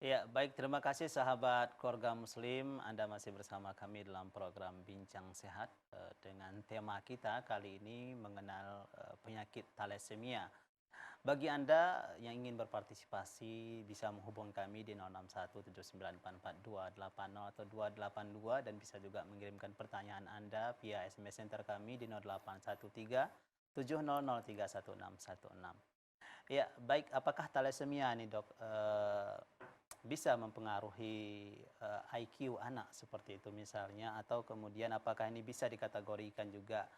Ya, baik. Terima kasih sahabat keluarga Muslim. Anda masih bersama kami dalam program Bincang Sehat dengan tema kita kali ini mengenal penyakit thalassemia. Bagi Anda yang ingin berpartisipasi bisa menghubungi kami di 0817944280 atau 282 dan bisa juga mengirimkan pertanyaan Anda via SMS center kami di 0813 7003166. Ya, baik. Apakah thalassemia nih dok bisa mempengaruhi IQ anak seperti itu misalnya, atau kemudian apakah ini bisa dikategorikan juga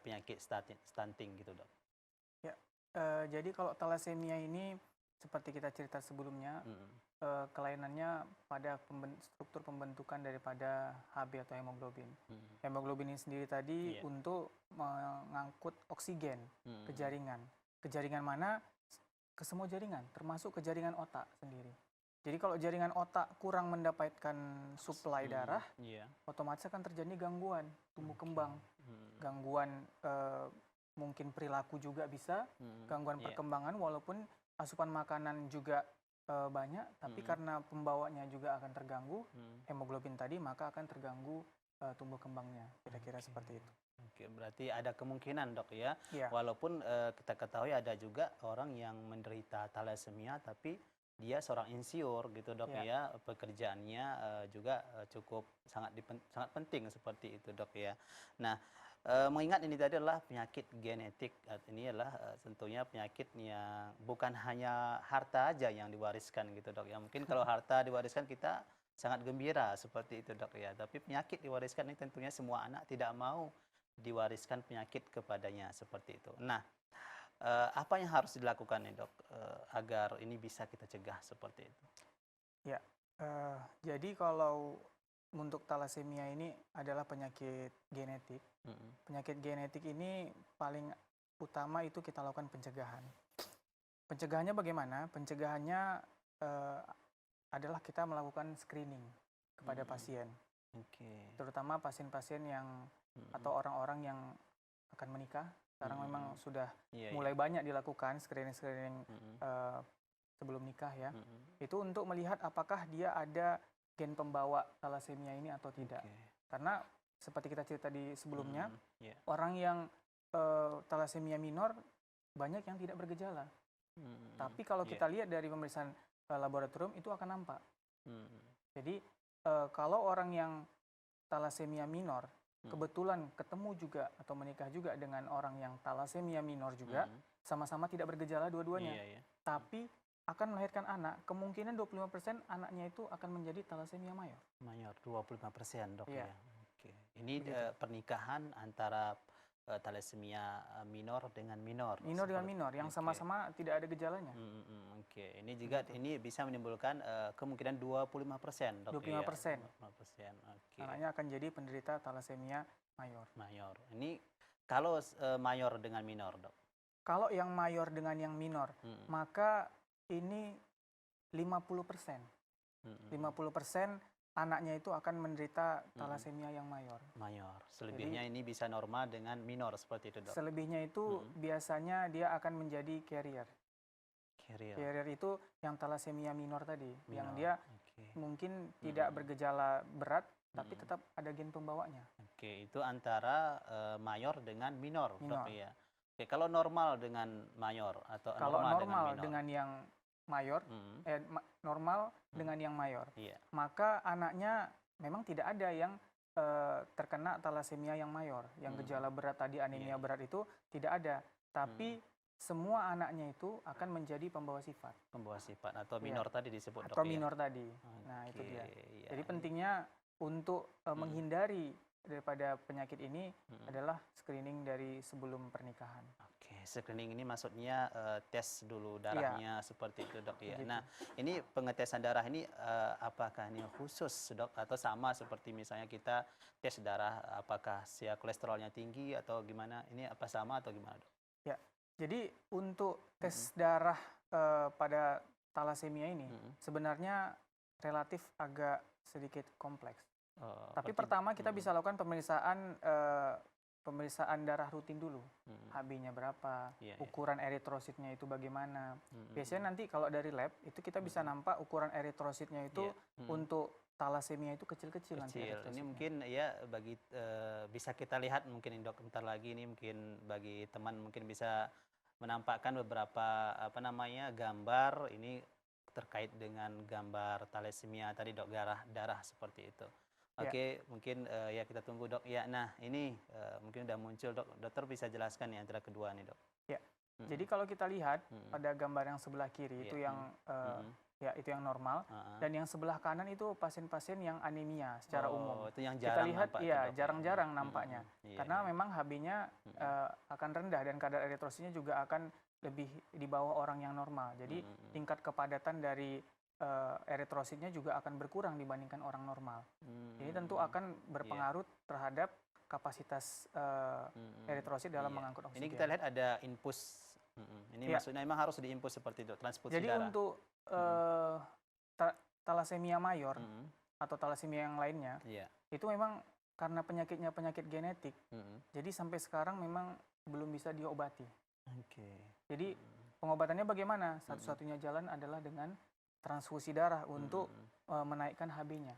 penyakit stunting gitu dok? Ya, jadi kalau thalassemia ini seperti kita cerita sebelumnya, Mm, kelainannya pada struktur pembentukan daripada Hb atau hemoglobin. mm, Hemoglobin ini sendiri tadi iya. untuk mengangkut oksigen ke Mm, jaringan. Ke jaringan mana? Ke semua jaringan, termasuk ke jaringan otak sendiri. Jadi kalau jaringan otak kurang mendapatkan suplai darah, iya. otomatis akan terjadi gangguan tumbuh Oke. kembang, Mm, gangguan mungkin perilaku juga bisa, gangguan iya. perkembangan walaupun asupan makanan juga banyak, tapi Mm, karena pembawanya juga akan terganggu, mm. hemoglobin tadi maka akan terganggu tumbuh kembangnya, kira-kira Oke. seperti itu. Oke, berarti ada kemungkinan dok ya, Iya, walaupun kita ketahui ada juga orang yang menderita thalassemia tapi dia seorang insinyur gitu dok iya, ya, pekerjaannya juga cukup sangat penting seperti itu dok ya. Nah, mengingat ini tadi adalah penyakit genetik, ini adalah tentunya penyakit yang bukan hanya harta aja yang diwariskan gitu dok ya. Mungkin kalau harta diwariskan kita sangat gembira seperti itu dok ya, tapi penyakit diwariskan ini tentunya semua anak tidak mau diwariskan penyakit kepadanya seperti itu. Nah, apa yang harus dilakukan nih dok agar ini bisa kita cegah seperti itu? iya. Jadi kalau untuk thalassemia ini adalah penyakit genetik. Mm-mm. Penyakit genetik ini paling utama itu kita lakukan pencegahan. Pencegahannya bagaimana? Pencegahannya eh, adalah kita melakukan screening kepada Mm-mm. pasien, Oke. terutama pasien-pasien yang Mm-mm. atau orang-orang yang akan menikah. Sekarang memang Mm-mm. sudah Iya iya. mulai banyak dilakukan screening-screening Mm-mm. eh, sebelum nikah ya. Mm-mm. Itu untuk melihat apakah dia ada gen pembawa thalassemia ini atau tidak. Oke. Karena seperti kita cerita di sebelumnya, Mm-mm. Iya. orang yang thalassemia minor banyak yang tidak bergejala. Mm-mm. Tapi kalau Iya. kita lihat dari pemeriksaan laboratorium itu akan nampak. Mm-mm. Jadi kalau orang yang thalassemia minor Mm-mm. kebetulan ketemu juga atau menikah juga dengan orang yang thalassemia minor juga, Mm-mm. sama-sama tidak bergejala dua-duanya, Iya iya. tapi akan melahirkan anak, kemungkinan 25% anaknya itu akan menjadi thalassemia mayor. Mayor 25% dok Iya, ya. Oke. Ini begitu. pernikahan antara thalassemia minor dengan minor Minor dengan seperti. minor yang Oke. sama-sama tidak ada gejalanya. Oke. Ini juga Begitu. ini bisa menimbulkan kemungkinan 25% dok ya. 25% 25%. Oke. anaknya akan jadi penderita thalassemia mayor. Mayor. Ini kalau mayor dengan minor dok. Kalau yang mayor dengan yang minor, Mm, maka ini 50%. mm, mm, 50% anaknya itu akan menderita mm, mm. thalassemia yang mayor. Mayor. Jadi Selebihnya ini bisa normal dengan minor seperti itu dok. selebihnya itu Mm, biasanya dia akan menjadi carrier. Carrier. Carrier itu yang thalassemia minor tadi, yang Minor. dia Oke. mungkin Mm, tidak mm, bergejala berat, tapi mm. tetap ada gen pembawanya, Oke, itu antara mayor dengan minor, dok minor. ya. Oke, kalau normal dengan mayor atau Kalau normal dengan normal minor. dengan yang mayor, Hmm, normal hmm, dengan yang mayor, iya. maka anaknya memang tidak ada yang terkena thalassemia yang mayor, yang Hmm, gejala berat tadi iya, anemia iya. berat itu tidak ada, Hmm, tapi semua anaknya itu akan menjadi pembawa sifat, pembawa sifat atau ya, minor tadi disebut dok atau ya. minor tadi. Nah itu Oke, dia. ya Jadi ini. pentingnya untuk Hmm, menghindari daripada penyakit ini hmm. adalah screening dari sebelum pernikahan. Oke, screening ini maksudnya tes dulu Iya, darahnya seperti itu dok ya. begitu. Nah, ini pengetesan darah ini apakah ini khusus dok atau sama seperti misalnya kita tes darah apakah si kolesterolnya tinggi atau gimana? Ini apa sama atau gimana dok? Ya, jadi untuk Mm-mm. tes darah pada thalassemia ini Mm-mm. sebenarnya relatif agak sedikit kompleks. Oh, Tapi berarti pertama kita mm-mm. bisa lakukan pemeriksaan pemeriksaan darah rutin dulu. Mm-mm. HB-nya berapa, Iya, iya. ukuran eritrositnya itu bagaimana. Mm-mm. Biasanya nanti kalau dari lab itu kita bisa nampak ukuran eritrositnya itu Iya. Mm-mm. untuk talasemia itu kecil-kecil nanti Kecil. Ini eritrositnya. mungkin ya bagi bisa kita lihat mungkin dok bentar lagi ini mungkin bagi teman mungkin bisa menampakkan beberapa gambar ini terkait dengan gambar thalassemia tadi dok, darah seperti itu. Ya. Oke, mungkin ya kita tunggu dok. Ya, nah ini mungkin udah muncul dok. Dokter bisa jelaskan nih antara kedua nih dok. Ya. Mm-mm. Jadi kalau kita lihat Mm-mm. pada gambar yang sebelah kiri itu Iya. yang Mm-mm. ya itu yang normal, Ah, ah. dan yang sebelah kanan itu pasien-pasien yang anemia secara umum. Itu yang Kita jarang lihat nampak tuh, iya dok. jarang-jarang Mm-mm. nampaknya. Iya, Karena iya. memang HB-nya akan rendah dan kadar eritrositnya juga akan lebih di bawah orang yang normal. Jadi Mm-mm. tingkat kepadatan dari eritrositnya juga akan berkurang dibandingkan orang normal. Ini tentu akan berpengaruh terhadap kapasitas eritrosit dalam Iya. mengangkut oksigen. Ini kita lihat ada infus. Ini Iya. maksudnya memang harus diinfus seperti itu, transfusi Jadi darah. untuk thalassemia mayor Mm-mm. atau thalassemia yang lainnya, Iya. itu memang karena penyakitnya penyakit genetik, Mm-mm. jadi sampai sekarang memang belum bisa diobati. Oke. Jadi pengobatannya bagaimana? Satu-satunya jalan adalah dengan transfusi darah untuk menaikkan HB-nya.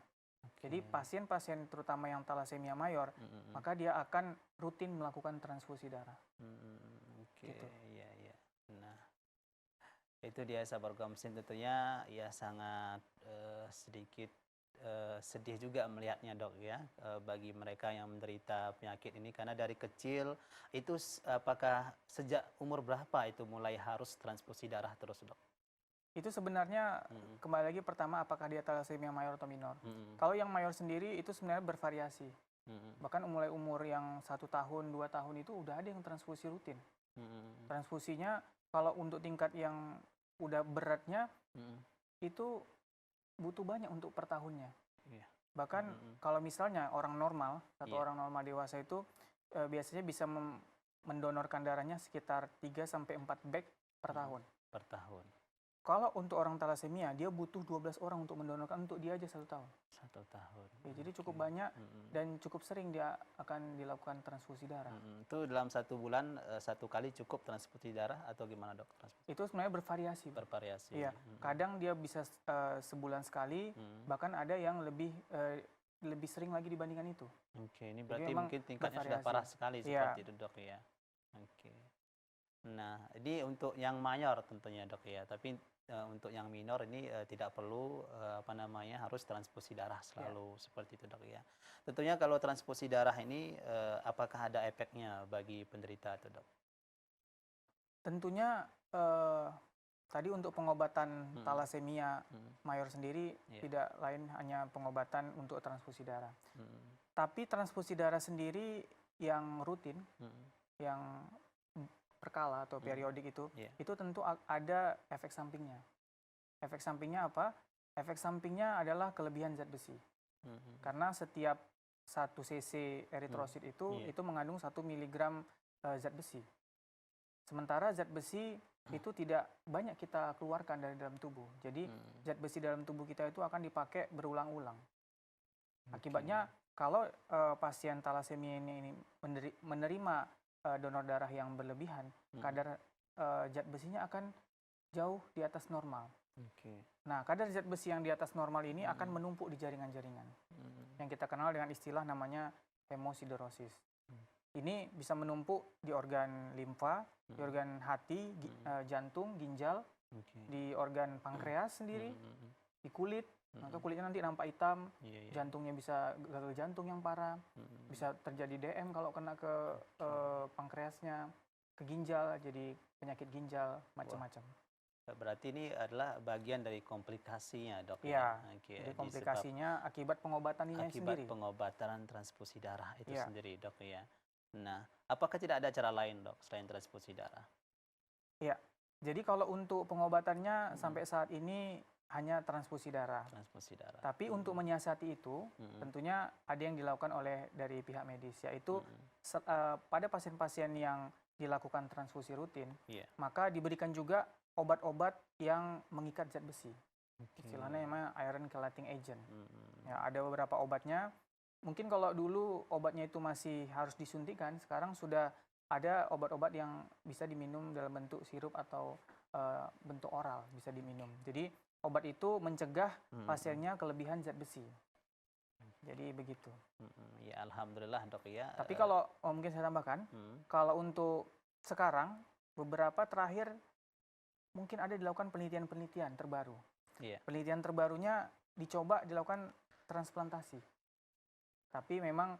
Jadi pasien-pasien terutama yang thalassemia mayor, maka dia akan rutin melakukan transfusi darah. Oke, Gitu. iya, iya. Nah, itu dia sahabat Komsin, tentunya ya sangat sedikit sedih juga melihatnya dok ya, bagi mereka yang menderita penyakit ini karena dari kecil itu apakah sejak umur berapa itu mulai harus transfusi darah terus dok? Itu sebenarnya kembali lagi pertama apakah dia thalassemia mayor atau minor. Mm-mm. Kalau yang mayor sendiri itu sebenarnya bervariasi. Mm-mm. Bahkan mulai umur yang 1 tahun, 2 tahun itu udah ada yang transfusi rutin. Mm-mm. Transfusinya kalau untuk tingkat yang udah beratnya Mm-mm. itu butuh banyak untuk per tahunnya. Iya. Bahkan kalau misalnya orang normal atau Iya. orang normal dewasa itu biasanya bisa mendonorkan darahnya sekitar 3-4 bag per tahun. Per tahun. Kalau untuk orang thalassemia, dia butuh 12 orang untuk mendonorkan untuk dia aja 1 tahun. 1 tahun. Ya, jadi cukup banyak dan cukup sering dia akan dilakukan transfusi darah. Itu dalam 1 bulan 1 kali cukup transfusi darah atau gimana dok? Itu sebenarnya bervariasi. Bervariasi. Iya, kadang dia bisa sebulan sekali, bahkan ada yang lebih sering lagi dibandingkan itu. Oke, ini Jadi berarti memang mungkin tingkatnya sudah bervariasi. parah sekali Iya. seperti itu dok ya. Oke. Nah, ini untuk yang mayor tentunya dok ya, tapi untuk yang minor ini tidak perlu harus transfusi darah selalu seperti itu dok ya. Tentunya kalau transfusi darah ini apakah ada efeknya bagi penderita itu dok? Tentunya tadi untuk pengobatan thalassemia mayor sendiri tidak lain hanya pengobatan untuk transfusi darah. Tapi transfusi darah sendiri yang rutin, yang berkala atau periodik itu tentu ada efek sampingnya. Efek sampingnya apa? Efek sampingnya adalah kelebihan zat besi. Karena setiap 1 cc eritrosit itu mengandung 1 mg zat besi. Sementara zat besi itu tidak banyak kita keluarkan dari dalam tubuh. Jadi zat besi dalam tubuh kita itu akan dipakai berulang-ulang. Akibatnya kalau pasien thalassemia ini menerima donor darah yang berlebihan, kadar zat besinya akan jauh di atas normal. Nah, kadar zat besi yang di atas normal ini akan menumpuk di jaringan-jaringan. Yang kita kenal dengan istilah namanya hemosiderosis. Ini bisa menumpuk di organ limfa, di organ hati, jantung, ginjal, di organ pankreas sendiri, di kulit. Maka kulitnya nanti nampak hitam, jantungnya bisa gagal jantung yang parah, bisa terjadi DM kalau kena ke pankreasnya, ke ginjal, jadi penyakit ginjal, macam-macam. Berarti ini adalah bagian dari komplikasinya dok ya? Jadi komplikasinya akibat pengobatan ini sendiri. Akibat pengobatan transfusi darah itu sendiri dok ya. Nah, apakah tidak ada cara lain dok selain transfusi darah? Ya, jadi kalau untuk pengobatannya sampai saat ini hanya transfusi darah. Transfusi darah. Tapi untuk menyiasati itu, tentunya ada yang dilakukan oleh dari pihak medis, yaitu pada pasien-pasien yang dilakukan transfusi rutin, maka diberikan juga obat-obat yang mengikat zat besi. Istilahnya namanya iron chelating agent. Ya, ada beberapa obatnya mungkin kalau dulu obatnya itu masih harus disuntikan, sekarang sudah ada obat-obat yang bisa diminum dalam bentuk sirup atau bentuk oral, bisa diminum. Jadi obat itu mencegah pasiennya kelebihan zat besi. Jadi begitu. Ya alhamdulillah dok ya. Tapi kalau mungkin saya tambahkan, kalau untuk sekarang beberapa terakhir mungkin ada dilakukan penelitian-penelitian terbaru. Penelitian terbarunya dicoba dilakukan transplantasi. Tapi memang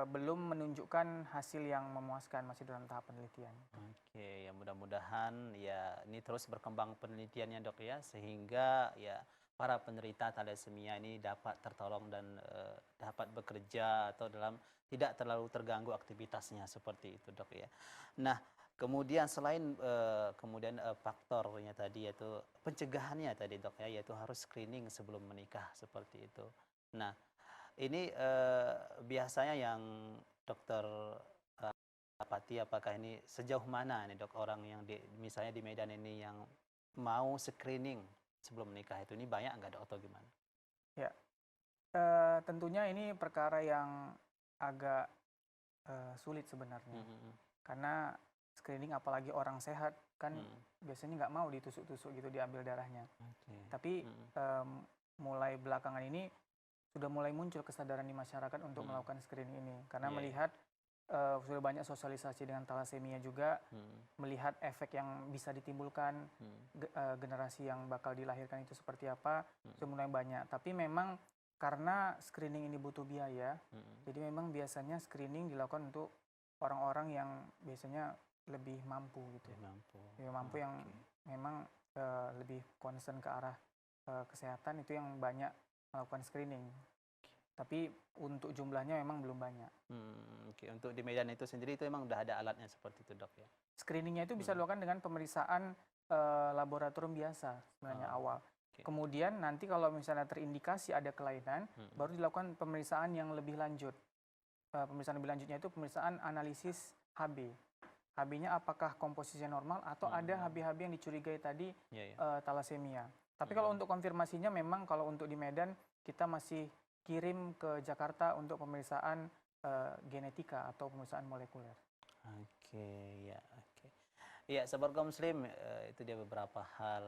belum menunjukkan hasil yang memuaskan, masih dalam tahap penelitian. Oke, ya mudah-mudahan ya ini terus berkembang penelitiannya dok ya, sehingga ya para penderita thalassemia ini dapat tertolong dan dapat bekerja atau dalam tidak terlalu terganggu aktivitasnya seperti itu dok ya. Nah kemudian selain faktornya tadi yaitu pencegahannya tadi dok ya, yaitu harus screening sebelum menikah seperti itu. Nah ini biasanya yang dokter dapati, apakah ini sejauh mana nih dok orang yang misalnya di Medan ini yang mau screening sebelum menikah itu, ini banyak nggak dok atau gimana? Ya, tentunya ini perkara yang agak sulit sebenarnya, karena screening apalagi orang sehat kan biasanya nggak mau ditusuk-tusuk gitu diambil darahnya. Tapi mulai belakangan ini sudah mulai muncul kesadaran di masyarakat untuk melakukan screening ini, karena melihat sudah banyak sosialisasi dengan thalassemia juga, melihat efek yang bisa ditimbulkan, generasi yang bakal dilahirkan itu seperti apa, sudah mulai banyak. Tapi memang karena screening ini butuh biaya, jadi memang biasanya screening dilakukan untuk orang-orang yang biasanya lebih mampu gitu. Lebih mampu yang memang lebih concern ke arah kesehatan, itu yang banyak melakukan screening. Tapi untuk jumlahnya memang belum banyak. Untuk di Medan itu sendiri itu memang udah ada alatnya seperti itu dok ya? Screeningnya itu bisa dilakukan dengan pemeriksaan laboratorium biasa sebenarnya awal. Kemudian nanti kalau misalnya terindikasi ada kelainan, baru dilakukan pemeriksaan yang lebih lanjut. Pemeriksaan lebih lanjutnya itu pemeriksaan analisis HB. HB-nya apakah komposisinya normal atau ada HB-HB yang dicurigai tadi thalassemia. Tapi kalau untuk konfirmasinya memang kalau untuk di Medan kita masih kirim ke Jakarta untuk pemeriksaan genetika atau pemeriksaan molekuler. Ya, sahabat kaum muslim, itu dia beberapa hal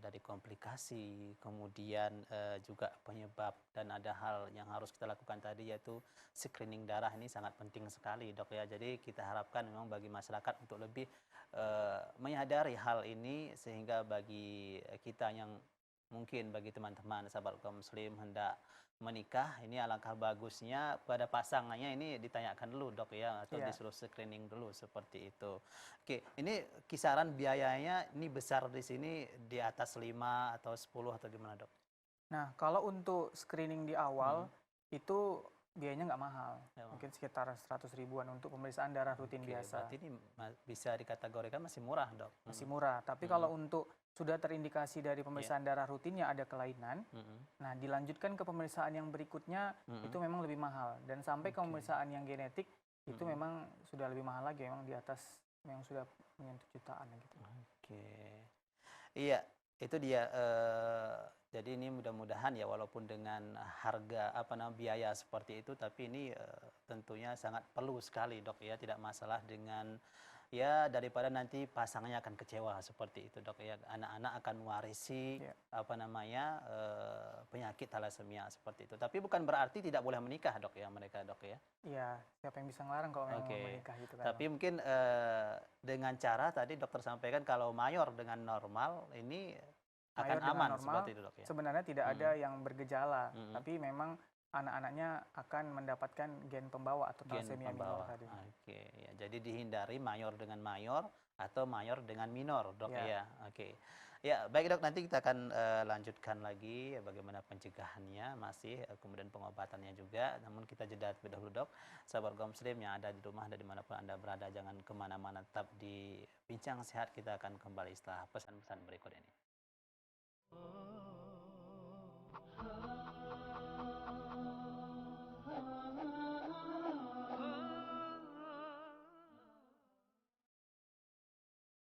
dari komplikasi, kemudian juga penyebab, dan ada hal yang harus kita lakukan tadi yaitu screening darah. Ini sangat penting sekali dok ya. Jadi kita harapkan memang bagi masyarakat untuk lebih menyadari hal ini, sehingga bagi kita yang mungkin bagi teman-teman sahabat kaum muslim hendak menikah, ini alangkah bagusnya pada pasangannya ini ditanyakan dulu dok ya, atau disuruh screening dulu seperti itu. Oke, ini kisaran biayanya ini besar di sini di atas 5 atau 10 atau gimana dok? Nah kalau untuk screening di awal itu biayanya nggak mahal, mungkin sekitar 100 ribuan untuk pemeriksaan darah rutin biasa. Berarti ini bisa dikategorikan masih murah dok? Masih murah, tapi kalau untuk sudah terindikasi dari pemeriksaan darah rutinnya ada kelainan, nah dilanjutkan ke pemeriksaan yang berikutnya itu memang lebih mahal, dan sampai ke pemeriksaan yang genetik itu memang sudah lebih mahal lagi, memang di atas yang sudah menyentuh jutaan gitu. Iya, itu dia. Jadi ini mudah-mudahan ya walaupun dengan harga biaya seperti itu, tapi ini tentunya sangat perlu sekali dok ya, tidak masalah dengan ya daripada nanti pasangannya akan kecewa seperti itu dok ya, anak-anak akan mewarisi penyakit thalassemia seperti itu. Tapi bukan berarti tidak boleh menikah dok ya mereka dok ya? Iya, siapa yang bisa ngelarang kalau memang mau menikah gitu kan. Tapi mungkin dengan cara tadi dokter sampaikan kalau mayor dengan normal ini akan aman seperti itu dok ya? Sebenarnya tidak ada yang bergejala, tapi memang anak-anaknya akan mendapatkan gen pembawa atau thalassemia minor tadi. Ya, jadi dihindari mayor dengan mayor atau mayor dengan minor dok ya. Ya baik dok, nanti kita akan lanjutkan lagi bagaimana pencegahannya masih, kemudian pengobatannya juga. Namun kita jeda terlebih dahulu dok. Sahabat kaum muslim yang ada di rumah dan dimanapun anda berada, jangan kemana-mana, tetap di Bincang Sehat. Kita akan kembali setelah pesan-pesan berikut ini.